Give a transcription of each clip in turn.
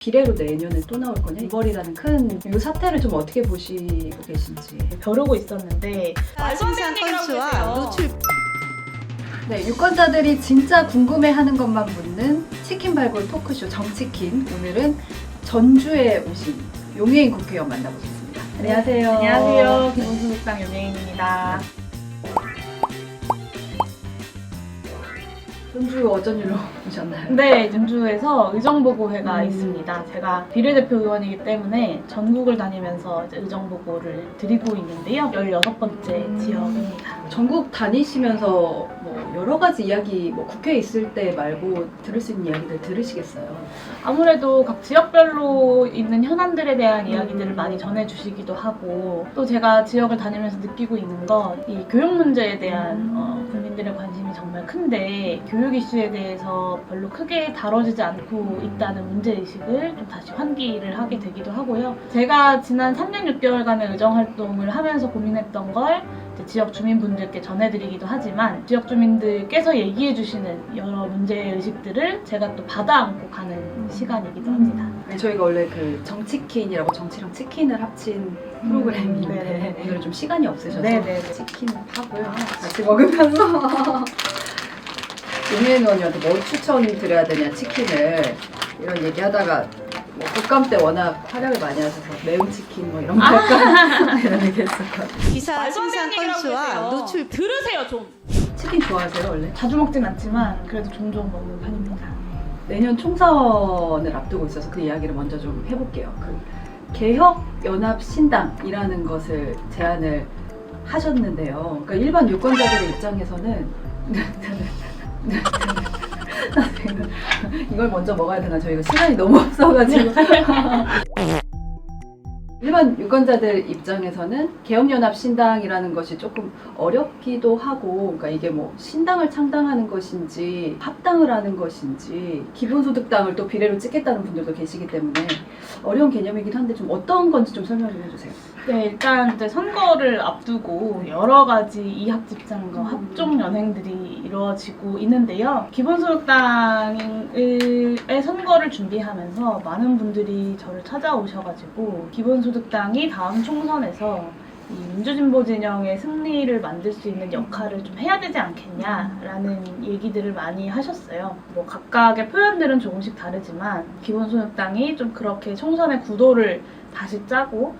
비례로 내년에 또 나올 거냐? 이벌이라는 큰 이 사태를 좀 어떻게 보시고 계신지. 벼르고 있었는데 생산 건수와 노출. 네, 유권자들이 진짜 궁금해하는 것만 묻는 치킨 발굴 토크쇼 정치킨. 오늘은 전주에 오신 용혜인 국회의원 만나보겠습니다. 안녕하세요. 안녕하세요. 기본소득당 용혜인입니다. 전주 어쩐 일로 오셨나요? 네, 전주에서 의정보고회가 있습니다. 제가 비례대표 의원이기 때문에 전국을 다니면서 이제 의정보고를 드리고 있는데요. 16번째 지역입니다. 전국 다니시면서 뭐 여러 가지 이야기, 뭐 국회에 있을 때 말고 들을 수 있는 이야기들 들으시겠어요? 아무래도 각 지역별로 있는 현안들에 대한 이야기들을 많이 전해주시기도 하고, 또 제가 지역을 다니면서 느끼고 있는 건 이 교육 문제에 대한 국민들의 관심이 정말 큰데 교육 이슈에 대해서 별로 크게 다뤄지지 않고 있다는 문제의식을 좀 다시 환기를 하게 되기도 하고요. 제가 지난 3년 6개월간의 의정활동을 하면서 고민했던 걸 지역 주민분들께 전해드리기도 하지만 지역 주민들께서 얘기해주시는 여러 문제의식들을 제가 또 받아안고 가는 시간이기도 합니다. 저희가 원래 그 정치킨이라고 정치랑 치킨을 합친 프로그램인데 네네. 오늘은 좀 시간이 없으셔서 네네. 치킨 하고요. 같이 먹으면서 용혜인 의원님한테 뭐 추천드려야 되냐 치킨을 이런 얘기하다가 뭐 국감 때 워낙 활약을 많이 하셔서 매운 치킨 뭐 이런 거 할까 이런 얘기 했었거든요. 기사 생산 건수와 노출. 들으세요 좀. 치킨 좋아하세요 원래? 자주 먹진 않지만 그래도 종종 먹는 편입니다. 내년 총선을 앞두고 있어서 그 이야기를 먼저 좀 해볼게요. 그 개혁연합신당이라는 것을 제안을 하셨는데요. 그러니까 일반 유권자들의 입장에서는 이걸 먼저 먹어야 되나 저희가 시간이 너무 없어가지고 일반 유권자들 입장에서는 개혁연합신당이라는 것이 조금 어렵기도 하고, 그러니까 이게 뭐 신당을 창당하는 것인지 합당을 하는 것인지 기본소득당을 또 비례로 찍겠다는 분들도 계시기 때문에 어려운 개념이기도 한데 좀 어떤 건지 좀 설명 좀 해주세요. 네, 일단 이제 선거를 앞두고 여러 가지 이합집산과 합종 연행들이 이루어지고 있는데요. 기본소득당의 선거를 준비하면서 많은 분들이 저를 찾아오셔가지고 기본소득당이 다음 총선에서 이 민주진보 진영의 승리를 만들 수 있는 역할을 좀 해야 되지 않겠냐라는 얘기들을 많이 하셨어요. 뭐 각각의 표현들은 조금씩 다르지만 기본소득당이 좀 그렇게 총선의 구도를 다시 짜고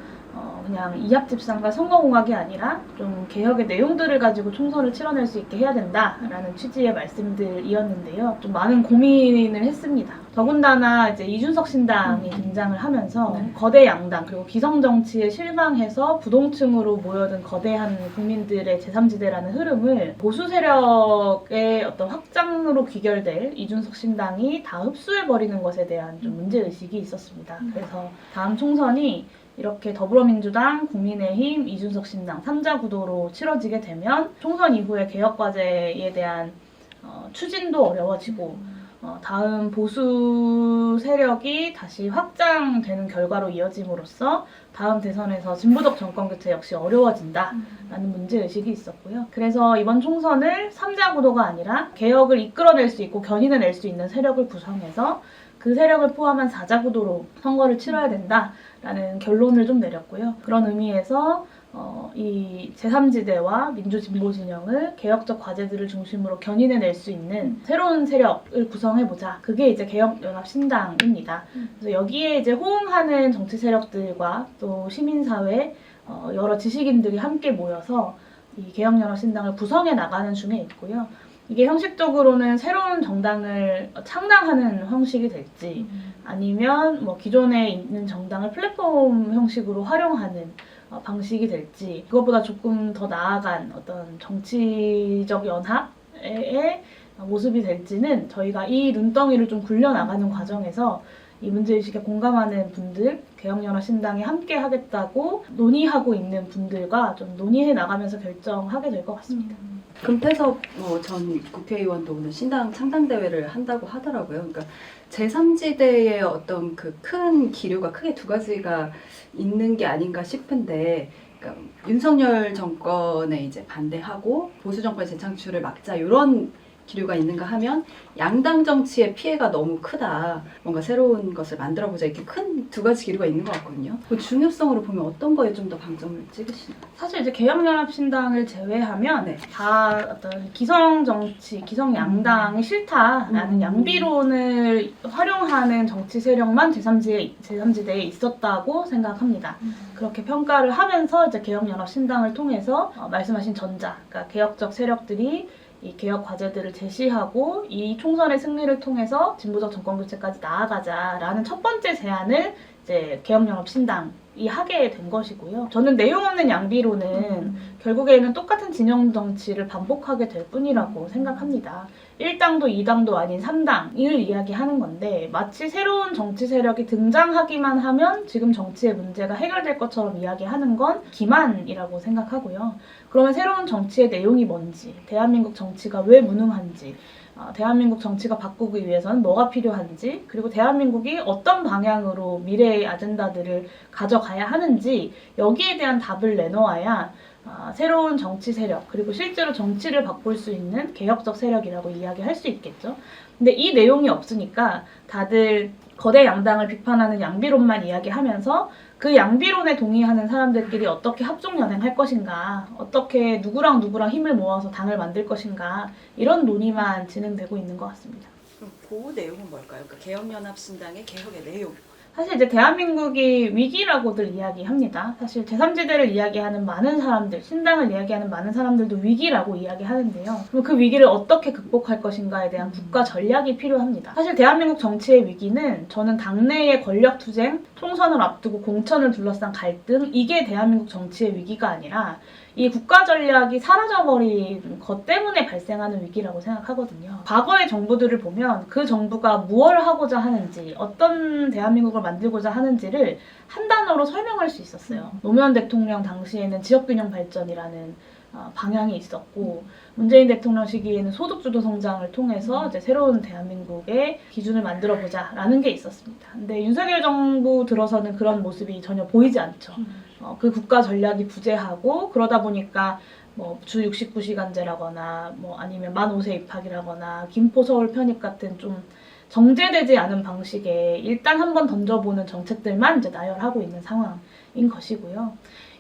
그냥 이합집산과 선거공학이 아니라 좀 개혁의 내용들을 가지고 총선을 치러낼 수 있게 해야 된다라는 취지의 말씀들이었는데요. 좀 많은 고민을 했습니다. 더군다나 이제 이준석 신당이 등장을 하면서 거대 양당 그리고 기성정치에 실망해서 부동층으로 모여든 거대한 국민들의 제3지대라는 흐름을 보수 세력의 어떤 확장으로 귀결될 이준석 신당이 다 흡수해버리는 것에 대한 좀 문제의식이 있었습니다. 그래서 다음 총선이 이렇게 더불어민주당, 국민의힘, 이준석 신당 3자 구도로 치러지게 되면 총선 이후에 개혁과제에 대한 추진도 어려워지고 다음 보수 세력이 다시 확장되는 결과로 이어짐으로써 다음 대선에서 진보적 정권 교체 역시 어려워진다라는 문제의식이 있었고요. 그래서 이번 총선을 3자 구도가 아니라 개혁을 이끌어낼 수 있고 견인해낼 수 있는 세력을 구성해서 그 세력을 포함한 4자 구도로 선거를 치러야 된다라는 결론을 좀 내렸고요. 그런 의미에서 이 제3지대와 민주진보 진영을 개혁적 과제들을 중심으로 견인해낼 수 있는 새로운 세력을 구성해보자. 그게 이제 개혁연합신당입니다. 그래서 여기에 이제 호응하는 정치 세력들과 또 시민사회, 여러 지식인들이 함께 모여서 이 개혁연합신당을 구성해 나가는 중에 있고요. 이게 형식적으로는 새로운 정당을 창당하는 형식이 될지 아니면 뭐 기존에 있는 정당을 플랫폼 형식으로 활용하는 방식이 될지 그것보다 조금 더 나아간 어떤 정치적 연합의 모습이 될지는 저희가 이 눈덩이를 좀 굴려나가는 과정에서 이 문제의식에 공감하는 분들, 개혁연합신당이 함께 하겠다고 논의하고 있는 분들과 좀 논의해 나가면서 결정하게 될 것 같습니다. 금태섭 전 국회의원도 오늘 신당 창당대회를 한다고 하더라고요. 그러니까 제3지대의 어떤 그 큰 기류가 크게 두 가지가 있는 게 아닌가 싶은데, 그러니까 윤석열 정권에 이제 반대하고 보수 정권 재창출을 막자 이런 기류가 있는가 하면 양당 정치의 피해가 너무 크다. 뭔가 새로운 것을 만들어보자. 이렇게 큰 두 가지 기류가 있는 것 같거든요. 그 중요성으로 보면 어떤 거에 좀 더 방점을 찍으시나요? 사실 이제 개혁연합신당을 제외하면 네. 다 어떤 기성 정치, 기성 양당이 싫다라는 양비론을 활용하는 정치 세력만 제3지대에 있었다고 생각합니다. 그렇게 평가를 하면서 이제 개혁연합신당을 통해서 말씀하신 전자, 그러니까 개혁적 세력들이 이 개혁 과제들을 제시하고 이 총선의 승리를 통해서 진보적 정권 교체까지 나아가자라는 첫 번째 제안을 이제 개혁연합신당이 하게 된 것이고요. 저는 내용 없는 양비론은 결국에는 똑같은 진영 정치를 반복하게 될 뿐이라고 생각합니다. 1당도 2당도 아닌 3당을 이야기하는 건데 마치 새로운 정치 세력이 등장하기만 하면 지금 정치의 문제가 해결될 것처럼 이야기하는 건 기만이라고 생각하고요. 그러면 새로운 정치의 내용이 뭔지, 대한민국 정치가 왜 무능한지, 대한민국 정치가 바꾸기 위해서는 뭐가 필요한지, 그리고 대한민국이 어떤 방향으로 미래의 아젠다들을 가져가야 하는지 여기에 대한 답을 내놓아야 새로운 정치 세력, 그리고 실제로 정치를 바꿀 수 있는 개혁적 세력이라고 이야기할 수 있겠죠. 근데 이 내용이 없으니까 다들 거대 양당을 비판하는 양비론만 이야기하면서 그 양비론에 동의하는 사람들끼리 어떻게 합종연행할 것인가, 어떻게 누구랑 힘을 모아서 당을 만들 것인가, 이런 논의만 진행되고 있는 것 같습니다. 그럼 그 내용은 뭘까요? 그러니까 개혁연합신당의 개혁의 내용. 사실 이제 대한민국이 위기라고들 이야기합니다. 사실 제3지대를 이야기하는 많은 사람들, 신당을 이야기하는 많은 사람들도 위기라고 이야기하는데요. 그럼 그 위기를 어떻게 극복할 것인가에 대한 국가 전략이 필요합니다. 사실 대한민국 정치의 위기는 저는 당내의 권력투쟁, 총선을 앞두고 공천을 둘러싼 갈등, 이게 대한민국 정치의 위기가 아니라 이 국가 전략이 사라져버린 것 때문에 발생하는 위기라고 생각하거든요. 과거의 정부들을 보면 그 정부가 무엇을 하고자 하는지, 어떤 대한민국을 만들고자 하는지를 한 단어로 설명할 수 있었어요. 노무현 대통령 당시에는 지역균형 발전이라는 방향이 있었고, 문재인 대통령 시기에는 소득주도 성장을 통해서 이제 새로운 대한민국의 기준을 만들어보자라는 게 있었습니다. 근데 윤석열 정부 들어서는 그런 모습이 전혀 보이지 않죠. 그 국가 전략이 부재하고, 그러다 보니까 뭐 주 69시간제라거나 뭐 아니면 만 5세 입학이라거나 김포 서울 편입 같은 좀 정제되지 않은 방식의 일단 한번 던져보는 정책들만 이제 나열하고 있는 상황인 것이고요.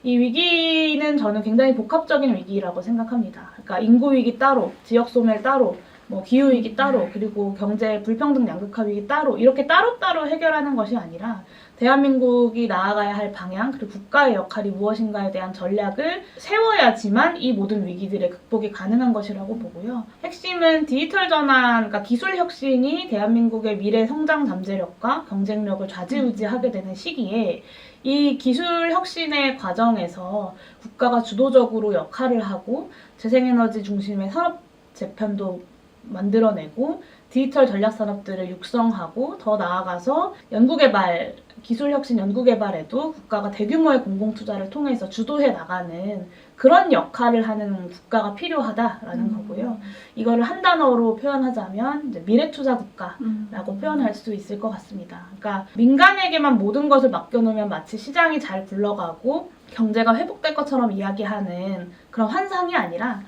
이 위기는 저는 굉장히 복합적인 위기라고 생각합니다. 그러니까 인구 위기 따로, 지역 소멸 따로, 뭐 기후 위기 따로, 그리고 경제 불평등 양극화 위기 따로, 이렇게 따로따로 해결하는 것이 아니라 대한민국이 나아가야 할 방향, 그리고 국가의 역할이 무엇인가에 대한 전략을 세워야지만 이 모든 위기들의 극복이 가능한 것이라고 보고요. 핵심은 디지털 전환, 그러니까 기술 혁신이 대한민국의 미래 성장 잠재력과 경쟁력을 좌지우지하게 되는 시기에 이 기술 혁신의 과정에서 국가가 주도적으로 역할을 하고 재생에너지 중심의 산업 재편도 만들어내고 디지털 전략 산업들을 육성하고 더 나아가서 연구개발, 기술혁신 연구개발에도 국가가 대규모의 공공투자를 통해서 주도해 나가는 그런 역할을 하는 국가가 필요하다라는 거고요. 이거를 한 단어로 표현하자면 이제 미래투자 국가라고 표현할 수 있을 것 같습니다. 그러니까 민간에게만 모든 것을 맡겨놓으면 마치 시장이 잘 굴러가고 경제가 회복될 것처럼 이야기하는 그런 환상이 아니라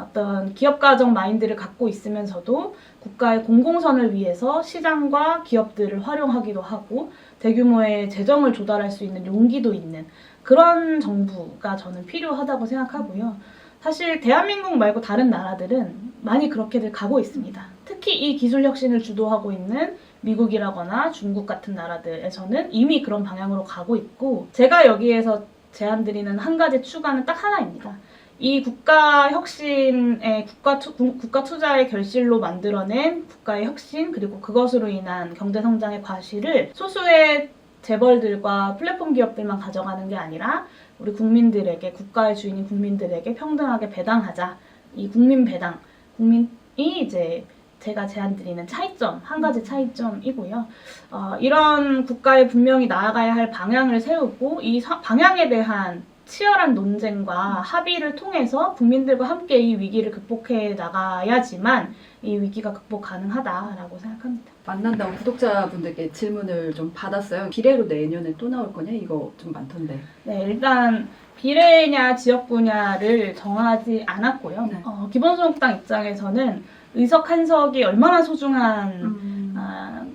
어떤 기업가적 마인드를 갖고 있으면서도 국가의 공공선을 위해서 시장과 기업들을 활용하기도 하고 대규모의 재정을 조달할 수 있는 용기도 있는 그런 정부가 저는 필요하다고 생각하고요. 사실 대한민국 말고 다른 나라들은 많이 그렇게들 가고 있습니다. 특히 이 기술혁신을 주도하고 있는 미국이라거나 중국 같은 나라들에서는 이미 그런 방향으로 가고 있고, 제가 여기에서 제안드리는 한 가지 추가는 딱 하나입니다. 이 국가 혁신의 국가 투자의 결실로 만들어낸 국가의 혁신, 그리고 그것으로 인한 경제 성장의 과실을 소수의 재벌들과 플랫폼 기업들만 가져가는 게 아니라 우리 국민들에게, 국가의 주인인 국민들에게 평등하게 배당하자. 이 국민 배당, 국민이 이제 제가 제안드리는 차이점, 한 가지 차이점이고요. 이런 국가에 분명히 나아가야 할 방향을 세우고 이 방향에 대한 치열한 논쟁과 합의를 통해서 국민들과 함께 이 위기를 극복해 나가야지만 이 위기가 극복 가능하다라고 생각합니다. 만난다고 구독자분들께 질문을 좀 받았어요. 비례로 내년에 또 나올 거냐? 이거 좀 많던데. 네, 일단 비례냐 지역구냐를 정하지 않았고요. 네. 기본소득당 입장에서는 의석 한 석이 얼마나 소중한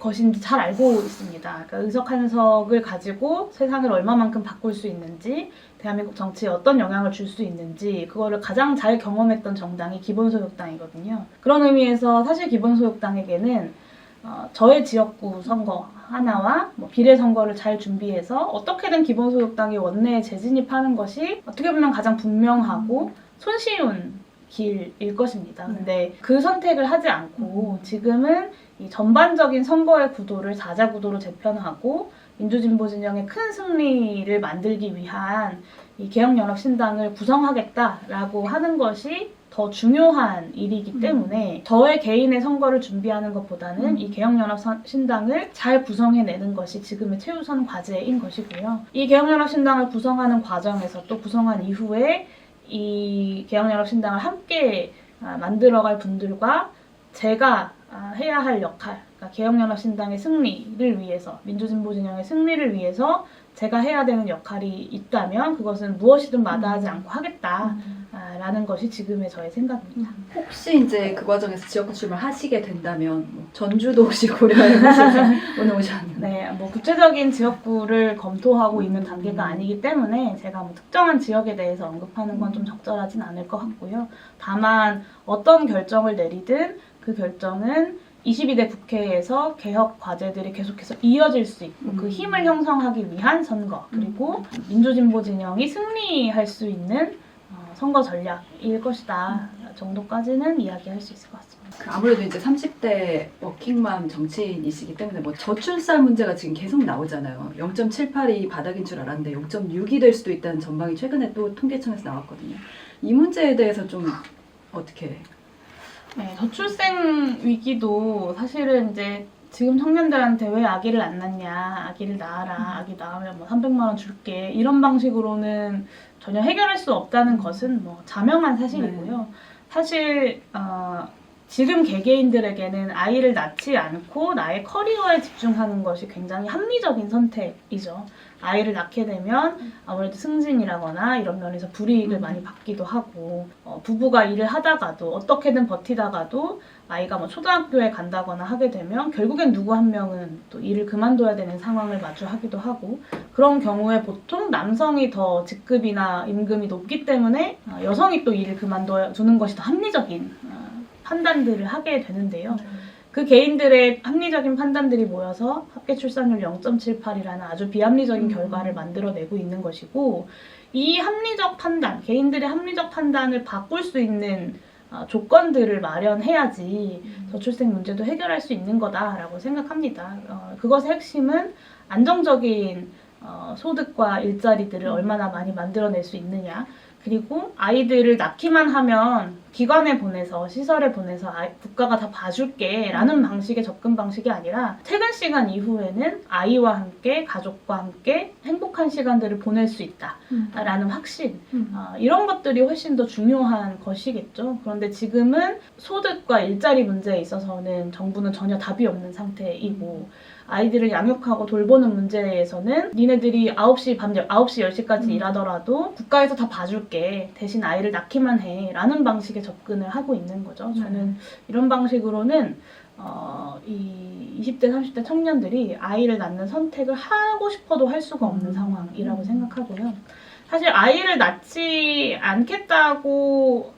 것인지 잘 알고 있습니다. 그러니까 의석 한 석을 가지고 세상을 얼마만큼 바꿀 수 있는지, 대한민국 정치에 어떤 영향을 줄 수 있는지 그거를 가장 잘 경험했던 정당이 기본소득당이거든요. 그런 의미에서 사실 기본소득당에게는 저의 지역구 선거 하나와 비례 선거를 잘 준비해서 어떻게든 기본소득당이 원내에 재진입하는 것이 어떻게 보면 가장 분명하고 손쉬운 길일 것입니다. 근데 그 선택을 하지 않고 지금은 이 전반적인 선거의 구도를 사자구도로 재편하고 민주진보 진영의 큰 승리를 만들기 위한 이 개혁연합신당을 구성하겠다라고 하는 것이 더 중요한 일이기 때문에 저의 개인의 선거를 준비하는 것보다는 이 개혁연합신당을 잘 구성해내는 것이 지금의 최우선 과제인 것이고요. 이 개혁연합신당을 구성하는 과정에서 또 구성한 이후에 이 개혁연합신당을 함께 만들어갈 분들과 제가 해야 할 역할, 그러니까 개혁연합신당의 승리를 위해서, 민주진보진영의 승리를 위해서 제가 해야 되는 역할이 있다면 그것은 무엇이든 마다하지 않고 하겠다라는 것이 지금의 저의 생각입니다. 혹시 이제 그 과정에서 지역구 출마를 하시게 된다면 전주도 혹시 고려해 보시면 오늘 오셨나요? 네, 구체적인 지역구를 검토하고 있는 단계가 아니기 때문에 제가 특정한 지역에 대해서 언급하는 건 좀 적절하진 않을 것 같고요. 다만 어떤 결정을 내리든 그 결정은 22대 국회에서 개혁 과제들이 계속해서 이어질 수 있고 그 힘을 형성하기 위한 선거, 그리고 민주진보 진영이 승리할 수 있는 선거 전략일 것이다 정도까지는 이야기할 수 있을 것 같습니다. 아무래도 이제 30대 워킹맘 정치인이시기 때문에 저출산 문제가 지금 계속 나오잖아요. 0.78이 바닥인 줄 알았는데 0.6이 될 수도 있다는 전망이 최근에 또 통계청에서 나왔거든요. 이 문제에 대해서 좀 어떻게? 네, 저출생 위기도 사실은 이제 지금 청년들한테 왜 아기를 안 낳냐, 아기를 낳아라, 아기 낳으면 300만 원 줄게 이런 방식으로는 전혀 해결할 수 없다는 것은 자명한 사실이고요. 사실 지금 개개인들에게는 아이를 낳지 않고 나의 커리어에 집중하는 것이 굉장히 합리적인 선택이죠. 아이를 낳게 되면 아무래도 승진이라거나 이런 면에서 불이익을 많이 받기도 하고 부부가 일을 하다가도 어떻게든 버티다가도 아이가 초등학교에 간다거나 하게 되면 결국엔 누구 한 명은 또 일을 그만둬야 되는 상황을 마주하기도 하고, 그런 경우에 보통 남성이 더 직급이나 임금이 높기 때문에 여성이 또 일을 그만두는 것이 더 합리적인 판단들을 하게 되는데요. 그 개인들의 합리적인 판단들이 모여서 합계 출산율 0.78이라는 아주 비합리적인 결과를 만들어내고 있는 것이고, 이 합리적 판단, 개인들의 합리적 판단을 바꿀 수 있는 조건들을 마련해야지 저출생 문제도 해결할 수 있는 거다라고 생각합니다. 그것의 핵심은 안정적인 소득과 일자리들을 얼마나 많이 만들어낼 수 있느냐, 그리고 아이들을 낳기만 하면 기관에 보내서 시설에 보내서 국가가 다 봐줄게 라는 방식의 접근 방식이 아니라 퇴근 시간 이후에는 아이와 함께 가족과 함께 행복한 시간들을 보낼 수 있다 라는 확신, 이런 것들이 훨씬 더 중요한 것이겠죠. 그런데 지금은 소득과 일자리 문제에 있어서는 정부는 전혀 답이 없는 상태이고, 아이들을 양육하고 돌보는 문제에서는 니네들이 9시, 밤 9시, 10시까지 일하더라도 국가에서 다 봐줄게, 대신 아이를 낳기만 해 라는 방식의 접근을 하고 있는 거죠. 저는 이런 방식으로는 이 20대, 30대 청년들이 아이를 낳는 선택을 하고 싶어도 할 수가 없는 상황이라고 생각하고요. 사실 아이를 낳지 않겠다고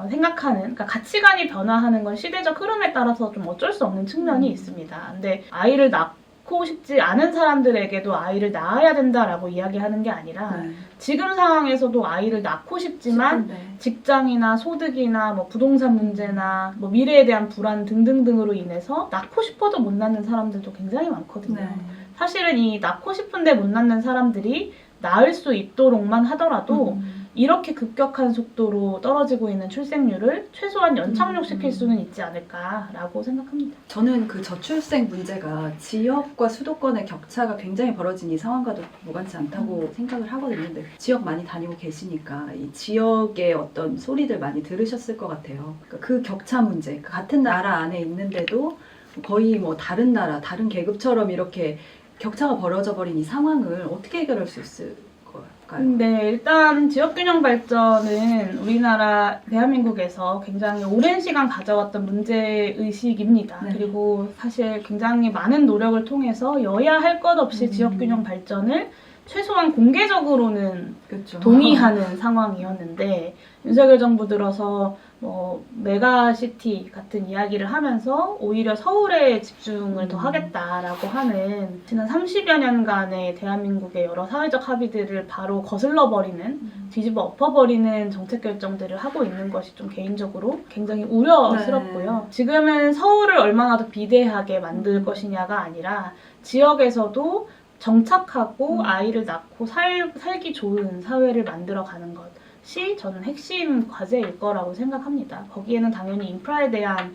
생각하는, 그러니까 가치관이 변화하는 건 시대적 흐름에 따라서 좀 어쩔 수 없는 측면이 있습니다. 근데 아이를 낳고 싶지 않은 사람들에게도 아이를 낳아야 된다라고 이야기하는 게 아니라 지금 상황에서도 아이를 낳고 싶지만 직장이나 소득이나 부동산 문제나 미래에 대한 불안 등등등으로 인해서 낳고 싶어도 못 낳는 사람들도 굉장히 많거든요. 사실은 이 낳고 싶은데 못 낳는 사람들이 낳을 수 있도록만 하더라도 이렇게 급격한 속도로 떨어지고 있는 출생률을 최소한 연착륙시킬 수는 있지 않을까라고 생각합니다. 저는 그 저출생 문제가 지역과 수도권의 격차가 굉장히 벌어진 이 상황과도 무관치 않다고 생각을 하거든요. 근데 지역 많이 다니고 계시니까 이 지역의 어떤 소리들 많이 들으셨을 것 같아요. 그러니까 그 격차 문제, 같은 나라 안에 있는데도 거의 다른 나라, 다른 계급처럼 이렇게 격차가 벌어져 버린 이 상황을 어떻게 해결할 수 있을까 어떨까요? 네, 일단 지역균형 발전은 우리나라 대한민국에서 굉장히 오랜 시간 가져왔던 문제의식입니다. 네. 그리고 사실 굉장히 많은 노력을 통해서 여야 할 것 없이 지역균형 발전을 최소한 공개적으로는 그렇죠. 동의하는 상황이었는데 윤석열 정부 들어서 뭐 메가시티 같은 이야기를 하면서 오히려 서울에 집중을 더 하겠다라고 하는 지난 30여 년간의 대한민국의 여러 사회적 합의들을 바로 거슬러버리는 뒤집어 엎어버리는 정책 결정들을 하고 있는 것이 좀 개인적으로 굉장히 우려스럽고요. 지금은 서울을 얼마나 더 비대하게 만들 것이냐가 아니라 지역에서도 정착하고 아이를 낳고 살기 좋은 사회를 만들어가는 것이 저는 핵심 과제일 거라고 생각합니다. 거기에는 당연히 인프라에 대한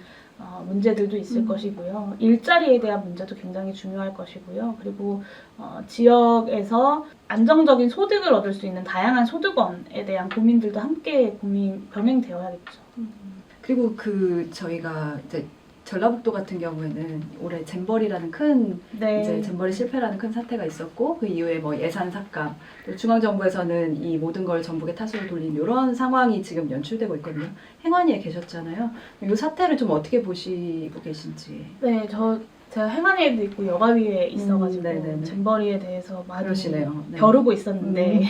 문제들도 있을 것이고요. 일자리에 대한 문제도 굉장히 중요할 것이고요. 그리고 지역에서 안정적인 소득을 얻을 수 있는 다양한 소득원에 대한 고민들도 함께 병행되어야겠죠. 그리고 저희가 이제 전라북도 같은 경우에는 올해 잼버리라는 큰 네. 이제 잼버리 실패라는 큰 사태가 있었고 그 이후에 뭐 예산 삭감, 또 중앙 정부에서는 이 모든 걸 전북의 탓으로 돌린 이런 상황이 지금 연출되고 있거든요. 행안위에 계셨잖아요. 이 사태를 좀 어떻게 보시고 계신지. 네, 제가 행안위에도 있고 여가위에 있어가지고 네네네. 잼버리에 대해서 많이 그러시네요. 네. 벼르고 있었는데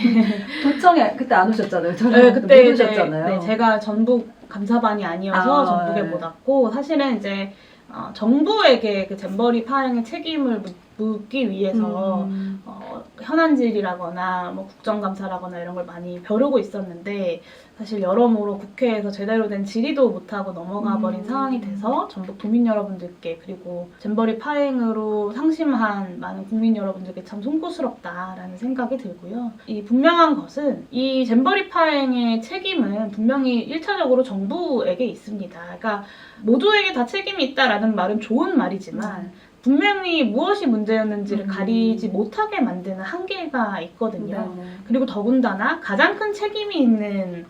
도청에 그때 안 오셨잖아요. 네, 그때 못 이제 오셨잖아요. 제가 전북 감사반이 아니어서 전북에 네. 못 왔고 사실은 이제 정부에게 그 잼버리 파행의 책임을 묻기 위해서 현안질이라거나 뭐 국정감사라거나 이런 걸 많이 벼르고 있었는데 사실 여러모로 국회에서 제대로 된 질의도 못하고 넘어가 버린 상황이 돼서 전북 도민 여러분들께 그리고 잼버리 파행으로 상심한 많은 국민 여러분들께 참 송구스럽다라는 생각이 들고요. 이 분명한 것은 이 잼버리 파행의 책임은 분명히 1차적으로 정부에게 있습니다. 그러니까 모두에게 다 책임이 있다라는 말은 좋은 말이지만 분명히 무엇이 문제였는지를 가리지 못하게 만드는 한계가 있거든요. 네. 그리고 더군다나 가장 큰 책임이 있는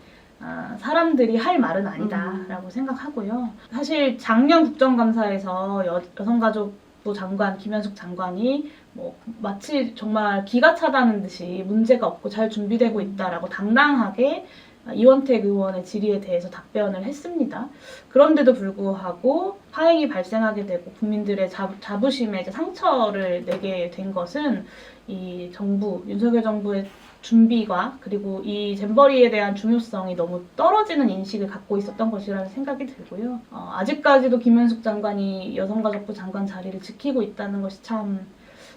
사람들이 할 말은 아니다라고 생각하고요. 사실 작년 국정감사에서 여성가족부 장관 김현숙 장관이 뭐 마치 정말 기가 차다는 듯이 문제가 없고 잘 준비되고 있다라고 당당하게 이원택 의원의 질의에 대해서 답변을 했습니다. 그런데도 불구하고 파행이 발생하게 되고 국민들의 자부심에 이제 상처를 내게 된 것은 이 정부, 윤석열 정부의 준비가 그리고 이 잼버리에 대한 중요성이 너무 떨어지는 인식을 갖고 있었던 것이라는 생각이 들고요. 아직까지도 김현숙 장관이 여성가족부 장관 자리를 지키고 있다는 것이 참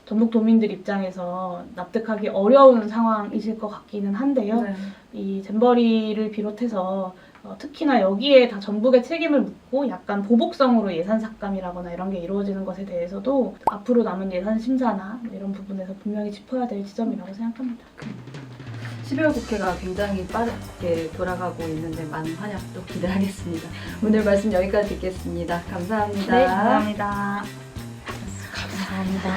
전북 도민들 입장에서 납득하기 어려운 상황이실 것 같기는 한데요. 네. 이 잼버리를 비롯해서 특히나 여기에 다 전북의 책임을 묻고 약간 보복성으로 예산 삭감이라거나 이런 게 이루어지는 것에 대해서도 앞으로 남은 예산 심사나 이런 부분에서 분명히 짚어야 될 지점이라고 생각합니다. 12월 국회가 굉장히 빠르게 돌아가고 있는데 많은 활약 또 기대하겠습니다. 오늘 말씀 여기까지 듣겠습니다. 감사합니다. 네, 감사합니다. 감사합니다.